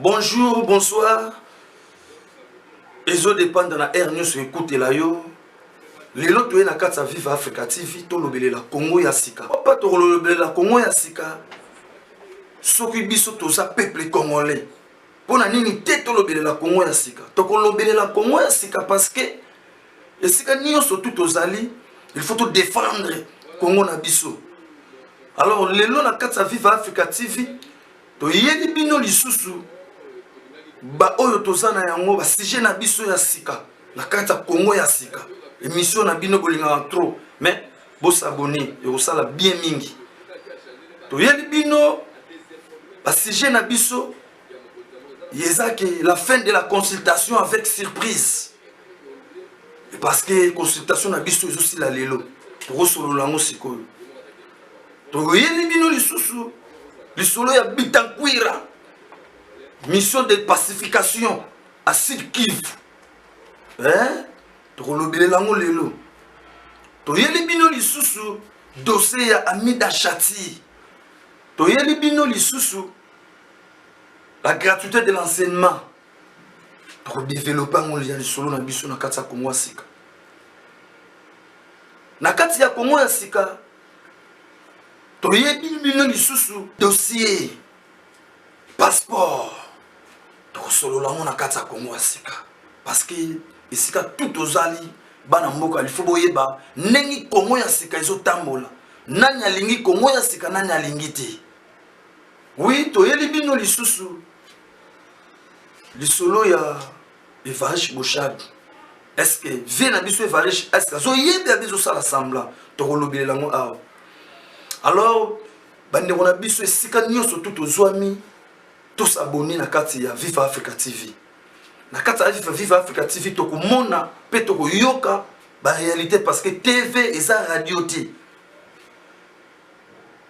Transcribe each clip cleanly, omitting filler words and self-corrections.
Bonjour, bonsoir. Ezo dépend dans la Air News écoute la yo. Lelo tu es na kata Viva Africa TV to lobele la Congo ya sika. Papa to lobele la Congo ya sika. Soki biso toza peuple congolais. Pona nini te to lobele la Congo ya sika. To ko lobele la Congo ya sika parce que et sika niyo surtout tozali, il faut te défendre Congo na biso. Alors lelo na kata Viva Africa TV to yeli bino lisusu. Ba oyo tozana yango ba sujet na biso ya sika na kata Congo ya sika émission na bino bolinga trop mais bo s'abonner et osala bien mingi to yeli bino ba sujet na biso yezaki la fin de la consultation avec surprise et parce que consultation na biso aussi la lelo to resolola ngo sikoyo to yeli bino lisusu lisolo ya Bitankwira. Mission de pacification à Sud Kivu. Hein? Tolobele lango lelo. Toyeli bino lisusu dossier ya Amida Chati. Toyeli bino lisusu la gratuité de l'enseignement. Pour développer mon lien solo na biso na kati ya Congo sika. Na kati ya Congo sika. Toyeli bino lisusu dossier passeport. Solo la mona kata Congo asika parce que isika tout ozali bana mboka il faut boyeba nengi Congo ya sika izo tambola nani alingi Congo ya sika nani alingi te. Oui to yeli bino lisusu lisolo ya Evarish Boshab est-ce que vient na biso Evarish est-ce que zo yeba biso sala semblant to kolobela lango awa. Alors bande na biso isika nyoso tout ozwami tous abonnés na kati ya Viva Africa TV. Na kati ya Viva Africa TV to komona pe to koyoka ba réalité parce que TV et ça radio té.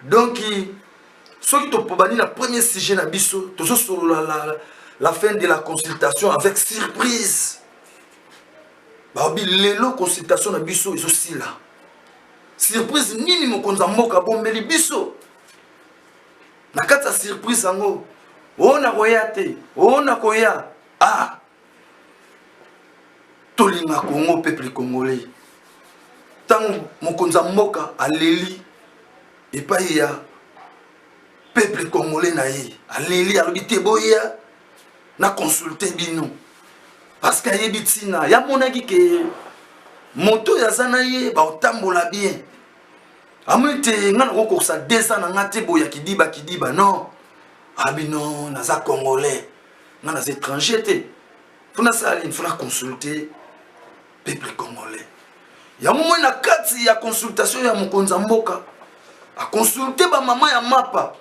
Donc ceux qui to pobani la premier sujet na biso to sur la fin de la consultation avec surprise. Ba bi lelo consultation na biso iso si là. Surprise nini mokonza mboka bombeli biso. Na kati ya surprise ango on a koyate, on a koya. Ah, tolinga Congo peuple congolais. Tant mokonza mboka aleli et pas ya peuple congolais na ye. Aleli alobite boya na consulter bino. Parce que yebitina ya monaki ke moto ya zana ye ba otambola bien. Amite ngana ko sa 2 ans na ngate boya kidiba non. Abino naza congolais na naza étranger te funa sali funa consulter peuple congolais ya moment na kati ya consultation ya mokonza mboka a consulter ba mama ya mapa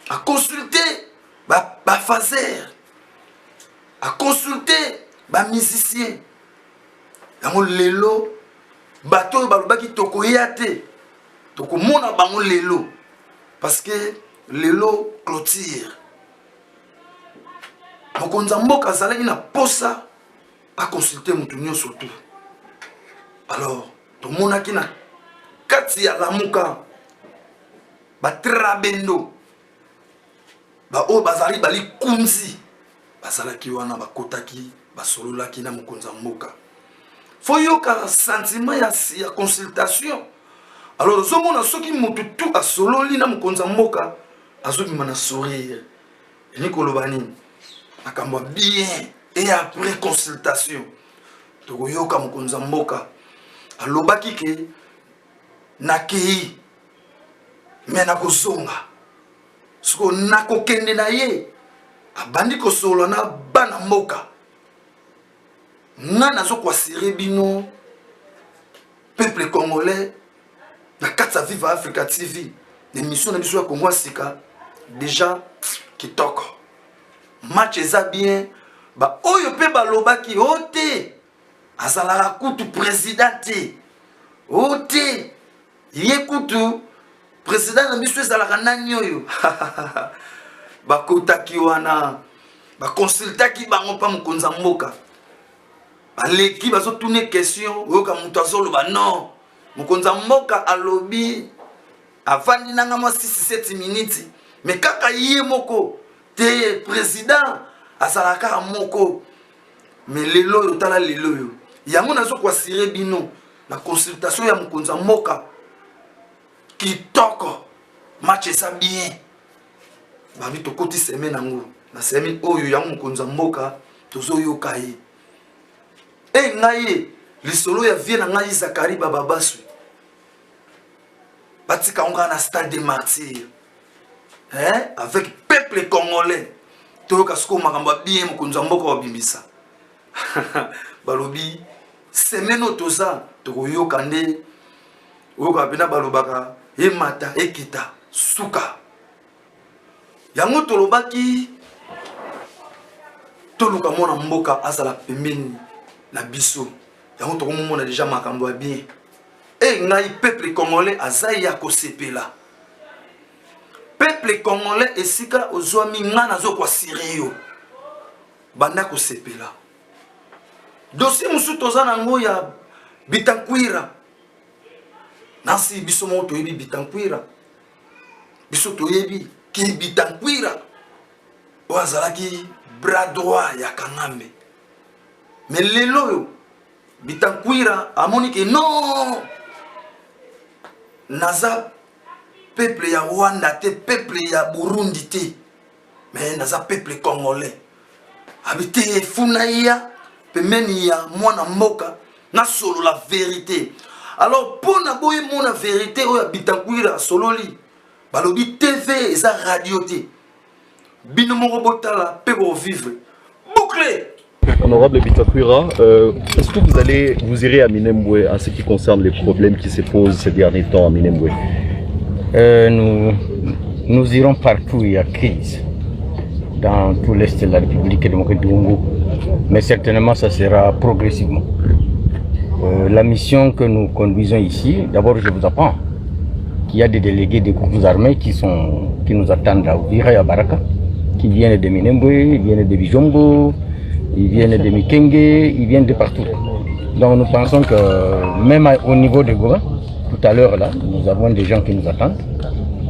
a consulter ba fazer a consulter ba musicien ya mo lelo bato balobaki tokoya te tokomona bango lelo parce que lelo clôture mokonza mboka azalaki na posa a consulter mutu nyonso surtout. Alors tomonaki na kati ya lamuka batrabendo ba o bazali bali kunzi bazalaki wana bakotaki basololaki na mokonza mboka foyoka sentiment ya consultation. Alors zomona soki mutu tu asololi na mokonza mboka azoki mana sourire Nicolo Bani akamba bien et après consultation tokoyoka mokonza mboka alobaki ke nakei mena kozonga siko nakokende na ye abandi kosolo na bana mboka ngana zo kwasire bino peuple congolais na kata Viva Africa TV l'émission na biso ya Congo sika déjà kitoko match eza bien ba oyo pe balobaki ote azala kutu président te ote ye kutu président na biso ezala nani oyo bakotaki wana bakonsultaki bango pa mokonza mboka baleki bazotune question oyoka mutu azoloba non mokonza mboka alobi avandi nanga mwa 6-7 minutes mais kaka ye moko te président azalaka moko mais lelo yo tala lelo yo yango nazo kwa sire bino na consultation ya mokonza mboka kitoko match esa bien babi tokoti semaine nango na semaine oyo yango mokonza mboka tozo yoka ye ngai lisolo ya vie na ngai Zakari Bababasu batika onga na stade des martyrs avec peuple congolais toyoka siko makambo bien mokonza mboka wa bimbisa balobi semaine otoza tokoyoka nde oyoka pena balobaka emata ekita suka yango tolobaki toluka mwana mboka azala pembeni na biso yango tokomona déjà makambo ya bien ngai peuple congolais azai ya kosepela peuple congolais esika ozwami nga nazo kwa sirio banda kosepela dossier musu toza nango ya Bitankwira nasi biso mo toyebi Bitankwira biso toyebi ki Bitankwira oazalaki bras droit ya Kangambe mais lelo yo Bitankwira amoni ke non naza peuple ya Rwanda te peuple ya Burundi te mais naza peuple congolais habité funaya pemeni ya mwana mboka na solo la vérité alors pour na boye mona vérité oya Bitankwira sololi balobi TV eza radio te bino moko botala pe ko vivre bouclé. Honorable Bitankwira, est-ce que vous irez à Minembwe en ce qui concerne les problèmes qui se posent ces derniers temps à Minembwe? Nous irons partout où il y a crise, dans tout l'Est de la République démocratique du Congo, mais certainement ça sera progressivement. La mission que nous conduisons ici, d'abord je vous apprends qu'il y a des délégués des groupes armés qui nous attendent à Ouvira et à Baraka, qui viennent de Minembwe, ils viennent de Bijombo, ils viennent de Mikenge, ils viennent de partout. Donc nous pensons que même au niveau de Goma, tout à l'heure là, nous avons des gens qui nous attendent,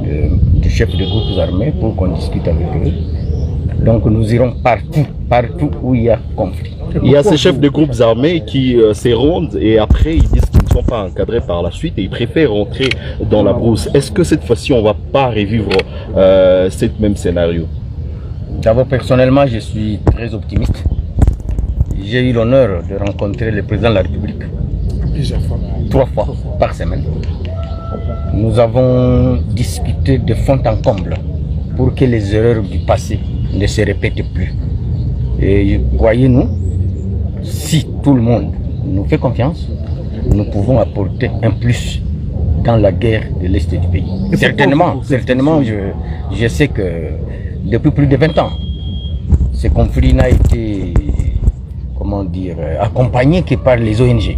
des chefs de groupes armés pour qu'on discute avec eux. Donc nous irons partout où il y a conflit. Il y a ces chefs de groupes armés qui se rendent et après ils disent qu'ils ne sont pas encadrés par la suite et ils préfèrent rentrer dans la brousse. Est-ce que cette fois-ci on ne va pas revivre ce même scénario? D'abord personnellement je suis très optimiste. J'ai eu l'honneur de rencontrer le président de la République plusieurs fois, 3 fois par semaine. Nous avons discuté de fond en comble pour que les erreurs du passé ne se répètent plus. Et voyez-nous, si tout le monde nous fait confiance, nous pouvons apporter un plus dans la guerre de l'Est du pays. Certainement, je sais que depuis plus de 20 ans, ce conflit n'a été, comment dire, accompagné que par les ONG.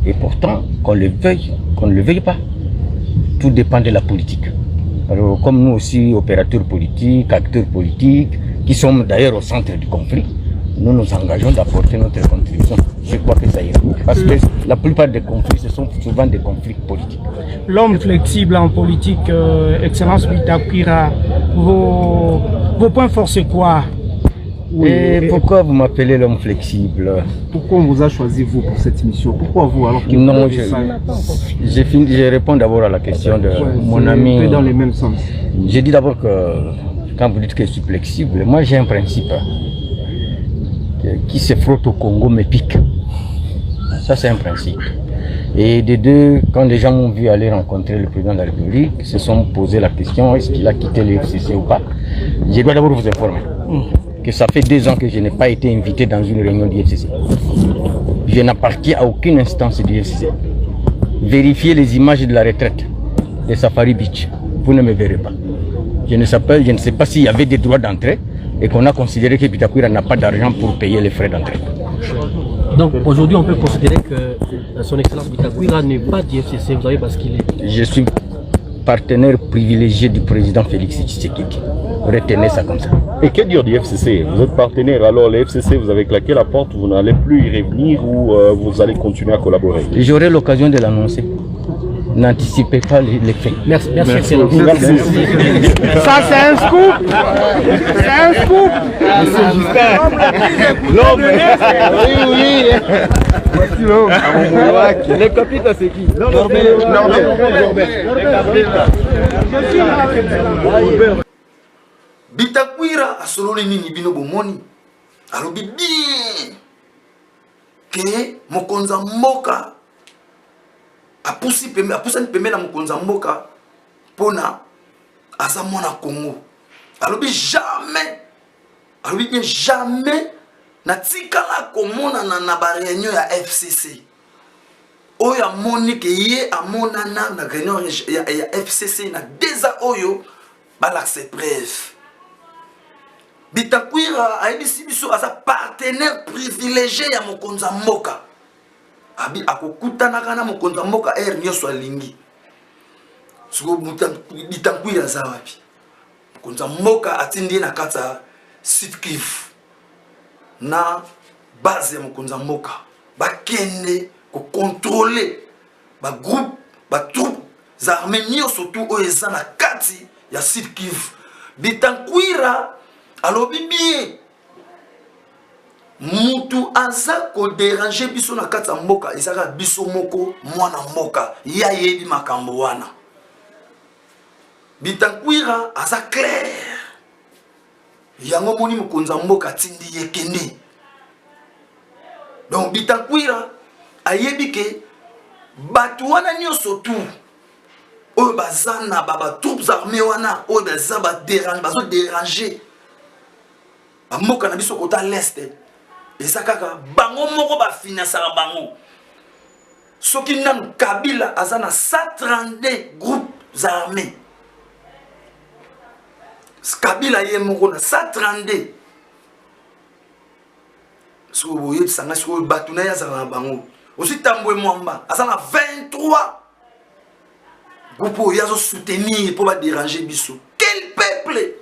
Et pourtant, qu'on le veuille, qu'on ne le veuille pas, tout dépend de la politique. Alors, comme nous aussi, opérateurs politiques, acteurs politiques, qui sommes d'ailleurs au centre du conflit, nous nous engageons d'apporter notre contribution. Je crois que ça ira. Parce que la plupart des conflits, ce sont souvent des conflits politiques. L'homme flexible en politique, Excellence Bitankwira, vos points forts, c'est quoi? Et pourquoi vous m'appelez l'homme flexible? Pourquoi on vous a choisi vous pour cette mission? Pourquoi vous alors que non, je réponds d'abord à la question de mon ami. Dans les mêmes sens. J'ai dit d'abord que quand vous dites que je suis flexible, moi j'ai un principe qui se frotte au Congo me pique. Ça c'est un principe. Et des deux, quand les gens m'ont vu aller rencontrer le président de la République, ils se sont posé la question est-ce qu'il a quitté le FCC ou pas? Je dois d'abord vous informer que ça fait 2 ans que je n'ai pas été invité dans une réunion du FCC. Je n'appartiens à aucune instance du FCC. Vérifiez les images de la retraite de Safari Beach. Vous ne me verrez pas. Je ne sais pas s'il y avait des droits d'entrée et qu'on a considéré que Bitankwira n'a pas d'argent pour payer les frais d'entrée. Donc aujourd'hui on peut considérer que son excellence Bitankwira n'est pas du FCC, vous savez, parce qu'il est... Je suis partenaire privilégié du président Félix Tshisekedi. Retenez ça comme ça. Et que dire du FCC? Vous êtes partenaire, alors le FCC, vous avez claqué la porte, vous n'allez plus y revenir ou vous allez continuer à collaborer? J'aurai l'occasion de l'annoncer. n'anticipez pas les faits. Merci, Excellence. Ça, c'est un scoop. C'est un scoop. L'homme. Oui. Les capitaux, c'est qui? Bitakwira asololi nini bino bomoni alobi bien ke mokonza mboka apusani pembe na mokonza mboka pona aza mwana Congo. Alobi bien jamais na tikala komonana na ba réunion ya FCC oyo amoni ke ye amonana na réunion ya FCC na deza oyo balakse preuve. Bitakwira aibisi biso asa partenaire privilégié ya mokonza mboka. Abi akokutanaka na mokonza mboka nyonso alingi. Siko Bitakwira za wapi? Mokonza mboka atindi na kata Sud Kivu na base ya mokonza mboka bakende ko contrôler ba groupe ba troupe za armée nyonso tu oyo eza na kati ya Sud Kivu. Bitakwira alobi bien mutu aza ko déranger biso na kati ya mboka ezaka biso moko mwana mboka ya yebi makambo wana. Bitakwira aza clair yango moni mokonza mboka tindi yekende. Donc Bitakwira ayebi ke batu wana nyonso tu oyo baza na ba troupes armées wana oyo baza bazo déranger mboka na biso kota l'est eza kaka bango moko bafinançaka bango. Soki nanu Kabila aza na 132 groupes armés. Kabila ye moko na 132. So boye sanga so batu na yaza na bango. Aussi Tambwe Mwamba aza na 23 groupes yazo soutenir pour ba déranger biso. Quel peuple!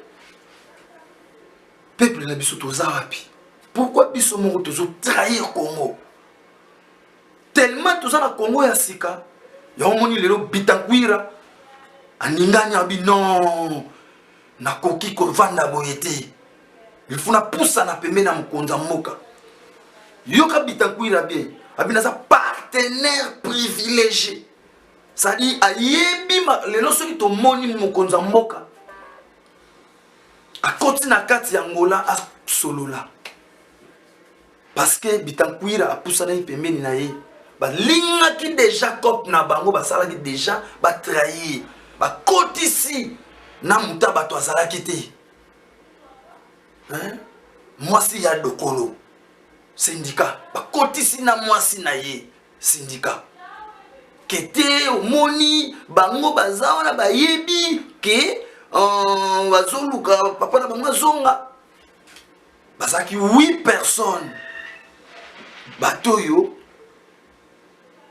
Peuple na biso toza wapi? Pourquoi biso moko tozo trahir Congo? Tellement toza na Congo ya sika. Ya omoni lelo Bitakwira aninganya abi non na koki ko vanda boyete. Il faut na poussa na pembe na mokonza mboka. Yoka Bitakwira bien. Abi na sa partenaire privilégié. Ça dit ayebi lelo soki to moni mokonza mboka. A koti na kati ya Angola a solola. Parce que Bitakwira a poussa na pembeni na ye. Ba linga ki déjà cop na bango ba sala ki déjà ba trahir. Ba koti si na muta bato azala kite. Hein? Mwasi ya dokolo. Syndicat. Ba koti si na mwasi na ye. Syndicat. Kete omoni bango baza na ba yebi ke bazoluka papa na bango zonga. Bazaki 8 personnes. Batoyo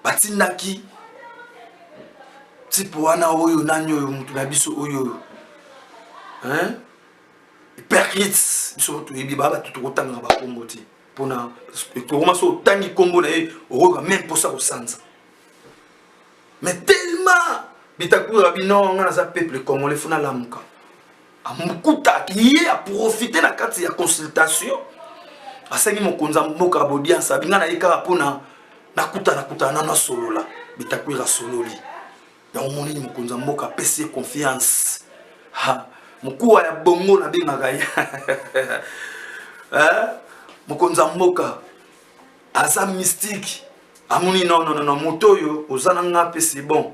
batindaki tipo wana oyo nanyo oyo mutu na biso oyo hein perkits biso to yebi baba to kotanga ba kombo ti pona to koma so tangi kombo na ye oyo même pour ça au sanza. Mais tellement Bitakwira bino ngana za peuple congolais funa lamuka amukuta qui a profité na kati ya consultation asengi mokonza mboka audience abingana yeka pona nakuta na solola Bitakwira sololi ya omoni mokonza mboka pese confiance ha mkuwa ya bongo na bengaka ya mokonza mboka aza mystique amoni non motoyo ozana nga pese bon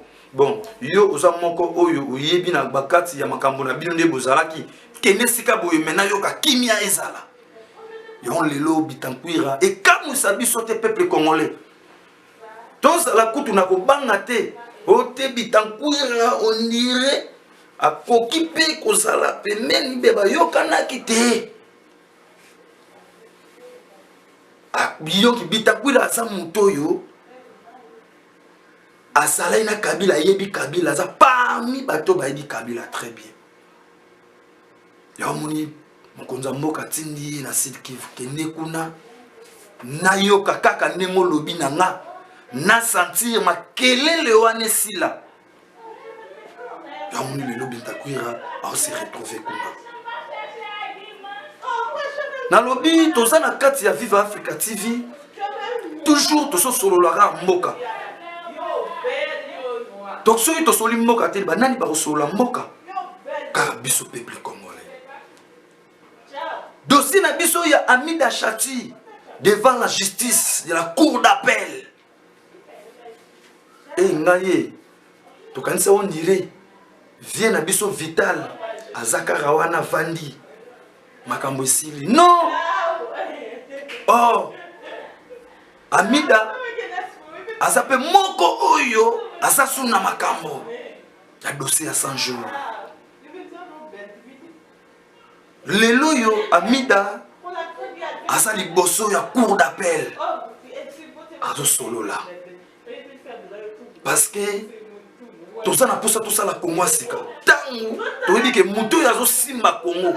yo oza moko oyo oyebi na bakati ya makambo na bino nde bozalaki kene sika boye mena yoka kimia ezala yon lelo Bitakwira et comme sabi sote peuple congolais tous la kutu na kobanga te ote Bitakwira on dirait a kokipe kozala pemeni beba yokanaki te a biyoki Bitakwira aza motoyo asala na Kabila yebi Kabila za parmi bato bayebi Kabila très bien ya moni mokonza mboka tindi na Sud Kivu kende kuna na yoka kaka ndengo lobi na nga na sentir makelele wane sila tomoni lelo Bitakwira a se retrouver kuna nalobi toza na kati ya Viva Africa TV toujours toso sololaka mboka donc soki tosoli mboka te banani bakosolola mboka kaka biso peuple congolais dossier na biso ya Hamida Chati devant la justice de la cour d'appel et ngaye tokanisa on dirait vient na biso vital azakara wana vandi makambo esili non oh Hamida azape moko oyo asasuna makambo ya dossier ya 100 jours lelo yo Hamida asa liboso ya cour d'appel azo solo là parce que tout ça na posa tout ça la Congo sika tangu to dit que muto yazo simba Congo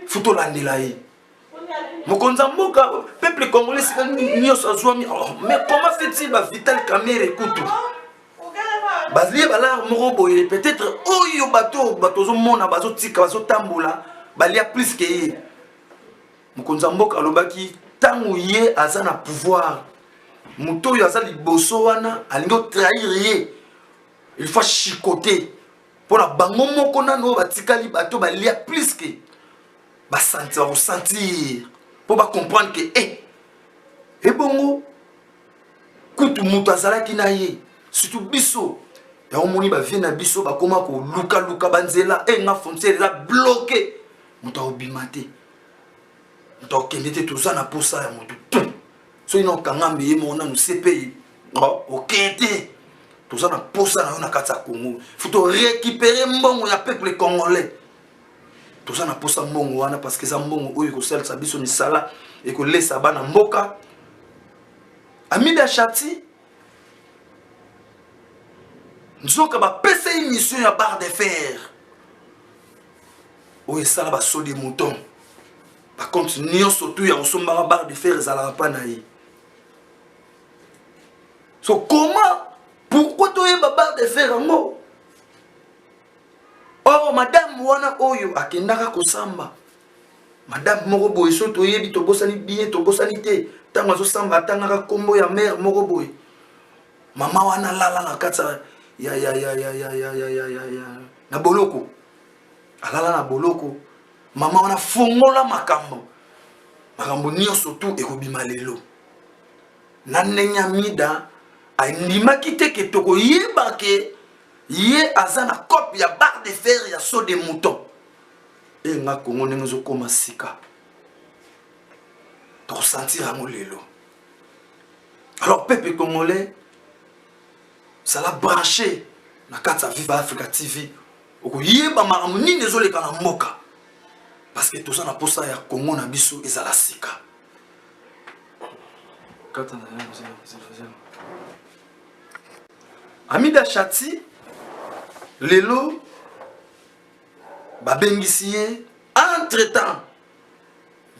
futo landela yi mokonza mboka peuple congolais sika nyoso azwami mais comment fait-il ba Vital Kamerhe kutu bazli bala moko boye peut-être oyo bato zo mona bazo tika bazo tambola balia plus que ye mokonza mboka alobaki tangu ye aza na pouvoir muto yo aza liboso wana alingo trahir ye il faut chicoter pour la bango moko nano batikali bato balia plus que ba sentir pour ba comprendre que et bongo kutu muto azalaki na ye surtout biso ya omoni ba vie na biso ba koma ko luka banzela nga frontière la bloqué muto obimate muto kendete toza na posa ya muto so ino kangambe ye mona no CPI okete toza na posa na yo na kati ya Congo faut récupérer mbongo ya peuple congolais toza na posa mbongo wana parce que za mbongo oyo ko salisa biso misala et ko lesa bana mboka Hamida Chati nzoka ba pesa émission ya barre de fer oyo sala ba so de mouton par contre nyonso tout ya osomba barre de fer ezala pa na ye so comment pourquoi tu es barre de fer ngo oh madame wana oyo akendaka kosamba madame moko boye so to yebi to bosani bien to bosani te tango zo samba tangaka kombo ya mère moko boye mama wana lala na kata ya na boloko alala na boloko mama wana fongola makambo nyonso tu ekobima lelo na ndenge Hamida andimaki te ke tokoyeba ke ye aza na copie ya barre de fer ya so de mouton e nga Congo ndenge ezokoma sika tokosentir yango lelo alors peuple congolais ça l'a branché na kati ya Viva Africa TV okoyeba makambo nini ezoleka na mboka parce que toza na posa ya Congo na biso ezala sika Hamida Chati lelo babengisi ye entre temps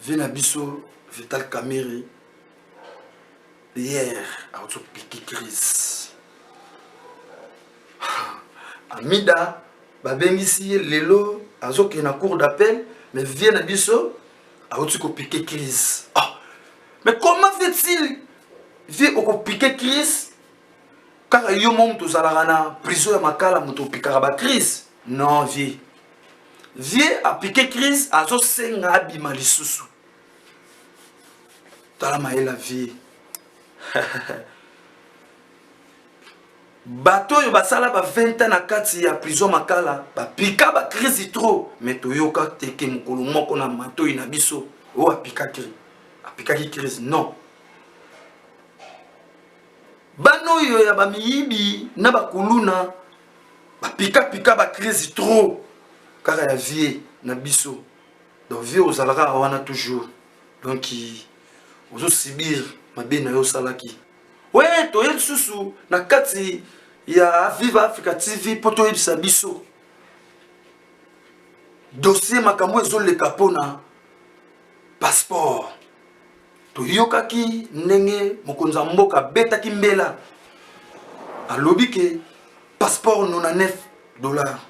vina biso Vital Kamerhe hier a auto piqué crise Hamida babengisi ye lelo azoke na cour d'appel mais vient biso a auto piqué crise mais comment fait-il vie au piqué crise car yo mom to zalana prison ya makala moto pikara ba crise non vie a piqué crise azo senga abima lisusu tala maela vie bato yo basala ba 20 ans na kati ya prison makala ba pika ba crise trop mais to yoka teke mukolo moko na mato ina biso o apika crise non bano yo ya bamiyibi na bakuluna bapika ba crise trop kaka ya vie na biso donc vie ozalaka wana toujours donc ozo subir mabe na yo salaki ouais to yel susu na kati ya Viva Africa TV poto yebisa biso dossier makambo ezoleka pona passeport toyokaki ndenge mokonza mboka betaki mbela alobi ke passeport 99 dollars.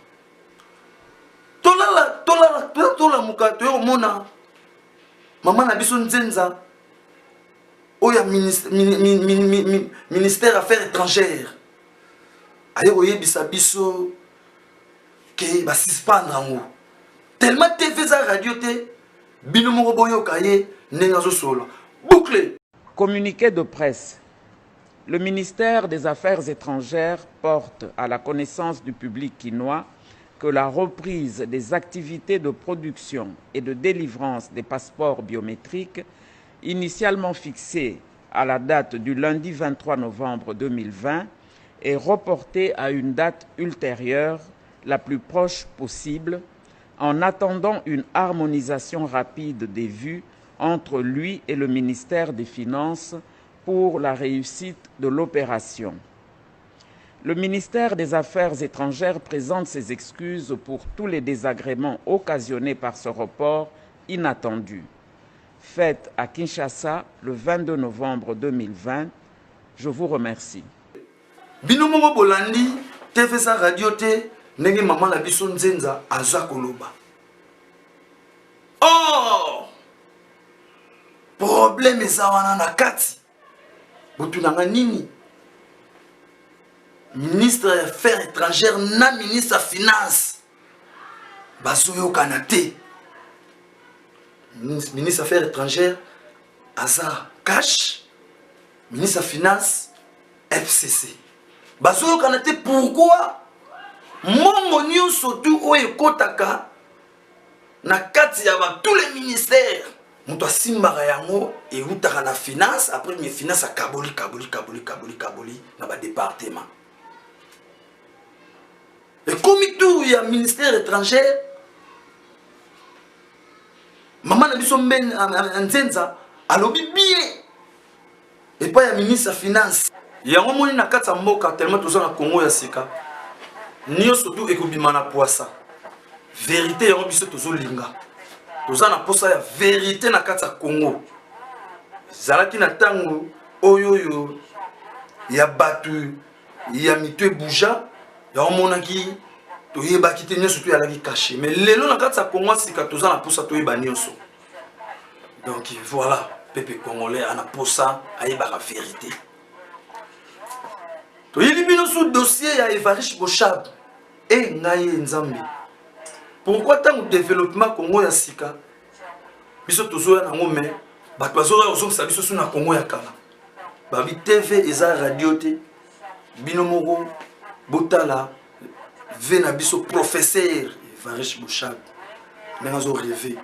Tola muka toyo mona. Maman na biso nzenza. Oya ministère affaires étrangères. Aye oye biso ke ba suspendre ngo. Tellement TV za radio te bino mo boyo kaye nenga zo solo. Bouclé. Communiqué de presse. Le ministère des Affaires étrangères porte à la connaissance du public quinois que la reprise des activités de production et de délivrance des passeports biométriques, initialement fixée à la date du lundi 23 novembre 2020, est reportée à une date ultérieure, la plus proche possible, en attendant une harmonisation rapide des vues entre lui et le ministère des Finances pour la réussite de l'opération. Le ministère des Affaires étrangères présente ses excuses pour tous les désagréments occasionnés par ce report inattendu. Fête à Kinshasa le 22 novembre 2020. Je vous remercie. Binomo Bolandi, TV sa radio te, nenge maman la biso nzenza aza koloba. Oh! Problème eza wana na kati. Botunanga nini? Ministre des Affaires étrangères na ministre des Finances. Basoyo Kanate. Ministre des Affaires étrangères Aza Cash. Ministre des Finances FCC. Basoyo Kanate pourquoi? Mongo nyo surtout oye kotaka na kati ya tous les ministères. Muto simbaka yango et utaka na finance après mes finances à kaboli na ba département. Et comme tout il y a ministère étranger maman na biso men nzenza alobi bien et pas ya ministre finance yango moni na kati ya mboka tellement toza na Congo ya sika nio surtout ekobima na poisa vérité yango biso tozo linga toza na posa ya vérité na kati ya Congo zalaki na tango oyoyo ya batu ya mitwe bouja ya omonaki toyebaki te nyonso to yalaki caché mais lelo na kati ya Congo sika toza na posa toyeba nyonso donc voilà peuple congolais ana posa ayebaka vérité toyeli bino sous dossier ya Évariste Bochab et ngaye nzambe. Pourquoi tant de développement Congo ya sika biso tozoya nango mais bato bazoya ozongisa biso suna Congo ya kala babi TV eza radio te bino moko botala ve na biso professeur Évariste Bochab nazo rêver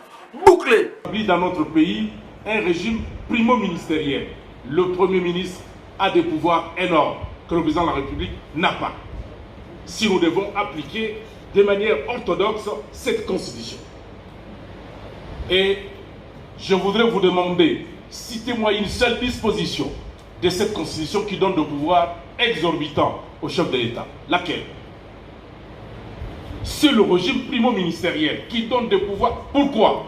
bouclé. Dans notre pays un régime primo-ministériel. Le Premier ministre a des pouvoirs énormes que le président de la République n'a pas. Si nous devons appliquer de manière orthodoxe cette constitution. Et je voudrais vous demander, citez-moi une seule disposition de cette constitution qui donne de pouvoirs exorbitants au chef de l'État. Laquelle? C'est le régime primo-ministériel qui donne des pouvoirs. Pourquoi?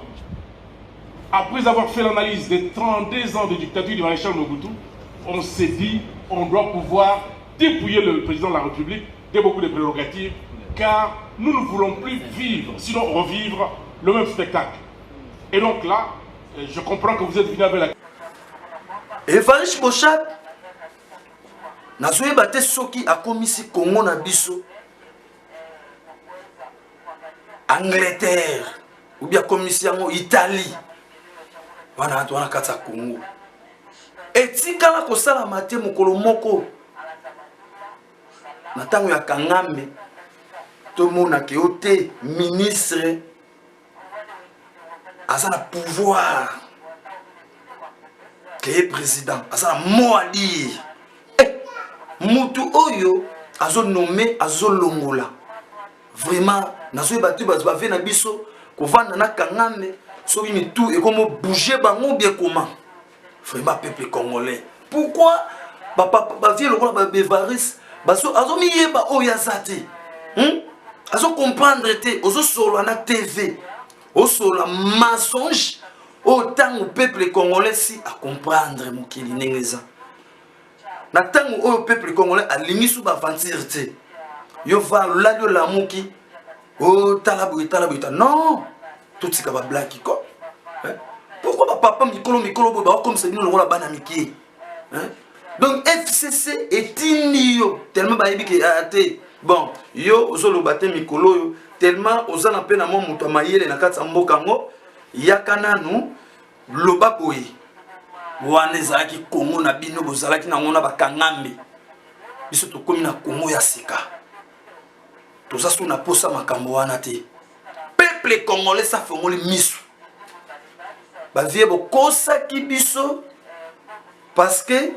Après avoir fait l'analyse des 32 ans de dictature du maréchal Mobutu, on s'est dit on doit pouvoir dépouiller le président de la République de beaucoup de prérogatives, car nous ne voulons plus vivre, sinon revivre le même spectacle. Et donc là, je comprends que vous êtes venu avec la... Évariste Bochab, nazoye bate soki akomisi Congo na biso, Angleterre, ou bien komisi yango Italie, wana kati ya Congo. Etikala kosala mate mokolo moko, na tango ya Kangame, tout le monde a été ministre, a un pouvoir, qui est président, a un mot à dire. Moutou Oyo, a nommé a Longola. Vraiment, nazo battu bazbavé na biso, ko vanda na Kangame, so une tout et comme bouger bango bien comment. Vraiment peuple congolais. Pourquoi ba vie le roi Évariste, baso azo miyeba oya zate. Azo comprendre te, ozo solo na TV, o solo mensonge, autant au peuple congolais si à comprendre mokili nengeza. Na tango au peuple congolais a lingi sou ba aventure te. yo va ladio la muki oh talabu non tout ce va black ko pourquoi papa mikolo ba comme ça nous la bana miki donc FCC est inio tellement ba yebi ke bon yo ozolo baté mikolo yo tellement ozana pe na mo muto mayele na katsa mboka ngo yakana nu loba boye wana ezalaki Congo na bino bozalaki na ngona bakangambe biso tokomi na Congo ya sika toza so na posa makambo wana te peuple congolais sa fongoli misu bavie bokosaki biso parce que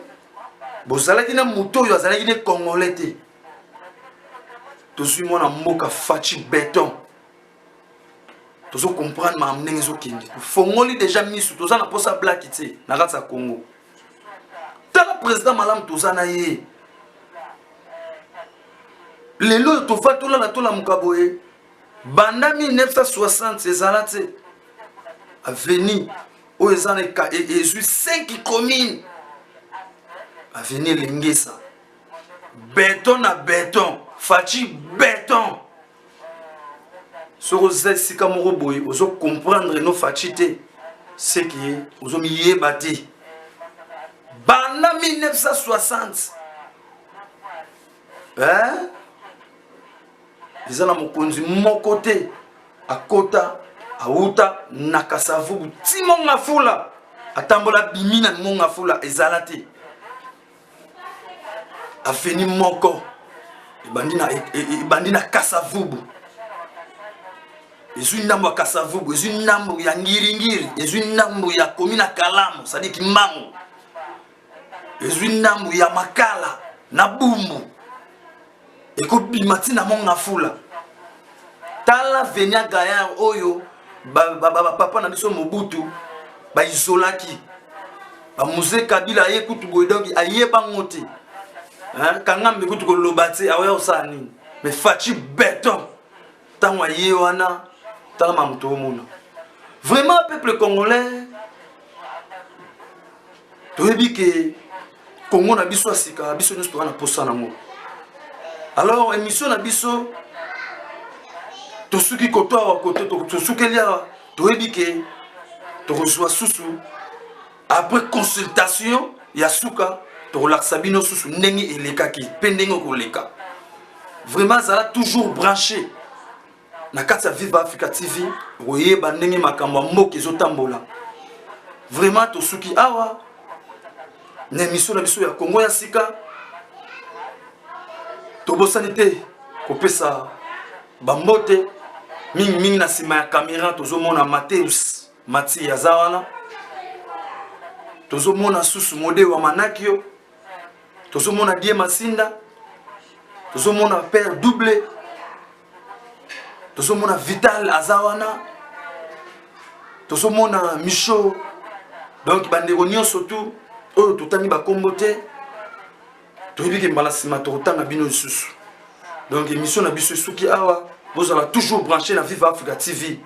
bozalaki na muto oyo azalaki ne congolais te tozwi mwana mboka faci béton tozo comprendre ma ndenge ezokende fongoli déjà misu toza na posa black te na kati ya Congo tala président malamu toza na ye lelo tofa tolala tola mukaboye banda 1960 ezala te aveni oyo eza na ezwi 5 communes aveni elengesa béton na béton faci béton soko za sika moko boye ozo comprendre no faci te c'est que ozo miyeba te banda 1960 eza na mokonzi moko te akota auta na Kasavubu ti monga fula atambola bimina monga fula ezala te afeni moko ebandi na Kasavubu ezwi ndambo ya Kasavubu ezwi ndambo ya ngiringiri ezwi ndambo ya komina Kalamu sadiki mbango ezwi ndambo ya Makala na Bumbu ekobima tina monga fula tala venia gaya oyo papa na biso Mobutu ba isolaki ba musée Kabila ye kutu boydoki ayeba ngote kangambe kutu ko lobati awe osani mais faci béton tanwa ye wana tala mamto mona vraiment peuple congolais toyebi ke Congo na biso asika biso nyonso toza na posa nango alors émission na biso tosuki kotoa kote tosukeli awa toyebi ke tokozwa susu après consultation ya suka tokolakisa bino susu ndenge elekaki mpe ndenge okoleka vraiment zala toujours branché na kati ya Vive Africa TV oyeba ndenge makambo ya mboka ezotambola vraiment tosuki awa na émission na biso ya Congo ya sika tobosani te kopesa bambote mingi na sima ya caméra tozomona Mateus Mati Azawana tozomona susu mode wa Manakio tozomona Die Masinda tozomona Père Double tozomona Vital Azawana tozomona Micho donc bandeko nyonso tu oyo totangi bakombo te toyebi ke mbala sima tokotanga bino lisusu donc émission na biso esuki awa vous allez toujours brancher la Vive Africa TV